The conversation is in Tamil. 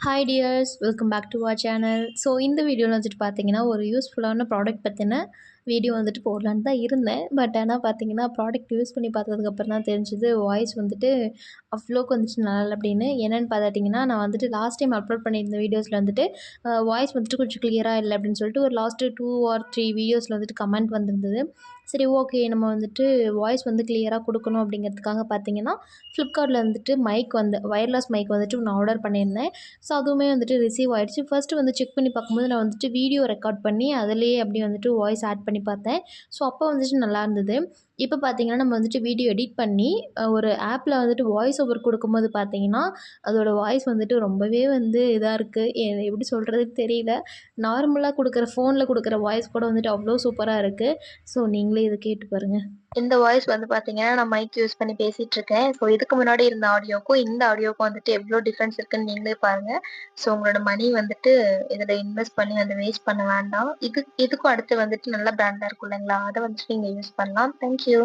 Hi dears, welcome back to our channel. So இந்த வீடியோவில் வந்துட்டு பார்த்தீங்கன்னா ஒரு யூஸ்ஃபுல்லான ப்ராடக்ட் பற்றின வீடியோ வந்துட்டு போடலான்னு தான் இருந்தேன். பட் ஆனால் பார்த்தீங்கன்னா ப்ராடக்ட் யூஸ் பண்ணி பார்த்ததுக்கப்புறம் தான் தெரிஞ்சுது வாய்ஸ் வந்துட்டு அவ்வளோக்கு வந்துட்டு நல்லா இல்லை அப்படின்னு. என்னென்னு பார்த்துட்டிங்கன்னா, நான் வந்துட்டு லாஸ்ட் டைம் அப்லோட் பண்ணியிருந்த வீடியோஸில் வந்துட்டு வாய்ஸ் வந்துட்டு கொஞ்சம் கிளியராக இல்லை அப்படின்னு சொல்லிட்டு ஒரு லாஸ்ட்டு 2 ஆர் 3 வீடியோஸில் வந்துட்டு கமெண்ட் வந்திருந்தது. சரி, ஓகே, நம்ம வந்துட்டு வாய்ஸ் வந்து கிளியராக கொடுக்கணும் அப்படிங்கிறதுக்காக பார்த்தீங்கன்னா ஃப்ளிப்கார்ட்டில் வந்துட்டு மைக் வந்து வயர்லெஸ் மைக் வந்துட்டு நான் ஆர்டர் பண்ணியிருந்தேன். ஸோ அதுவுமே வந்துட்டு ரிசீவ் ஆகிடுச்சு. ஃபர்ஸ்ட்டு வந்து செக் பண்ணி பார்க்கும்போது நான் வந்துட்டு வீடியோ ரெக்கார்ட் பண்ணி அதிலேயே அப்படியே வந்துட்டு வாய்ஸ் ஆட் பண்ணி பார்த்தேன். ஸோ அப்போ வந்துட்டு நல்லா இருந்தது. இப்போ பார்த்தீங்கன்னா நம்ம வந்துட்டு வீடியோ எடிட் பண்ணி ஒரு ஆப்பில் வந்துட்டு வாய்ஸ் ஓவர் கொடுக்கும்போது பார்த்தீங்கன்னா அதோடய வாய்ஸ் வந்துட்டு ரொம்பவே வந்து இதாக இருக்குது. எப்படி சொல்கிறதுன்னு தெரியல. நார்மலாக கொடுக்குற ஃபோனில் கொடுக்குற வாய்ஸ் கூட வந்துட்டு அவ்வளோ சூப்பராக இருக்குது. ஸோ நீங்களே இதை கேட்டு பாருங்கள். இந்த வாய்ஸ் வந்து பார்த்தீங்கன்னா, நான் மைக் யூஸ் பண்ணி பேசிட்டு இருக்கேன். ஸோ இதுக்கு முன்னாடி இருந்த ஆடியோக்கும், இந்த ஆடியோக்கும் வந்துட்டு எவ்ளோ டிஃபரன்ஸ் இருக்குன்னு நீங்களே பாருங்க. ஸோ உங்களோட மணி வந்துட்டு இதில இன்வெஸ்ட் பண்ணி வந்து வேஸ்ட் பண்ண வேண்டாம். இதுக்கும் அடுத்து வந்துட்டு நல்ல பிராண்டா இருக்கும் இல்லைங்களா? அத வந்துட்டு நீங்க யூஸ் பண்ணலாம். Thank you.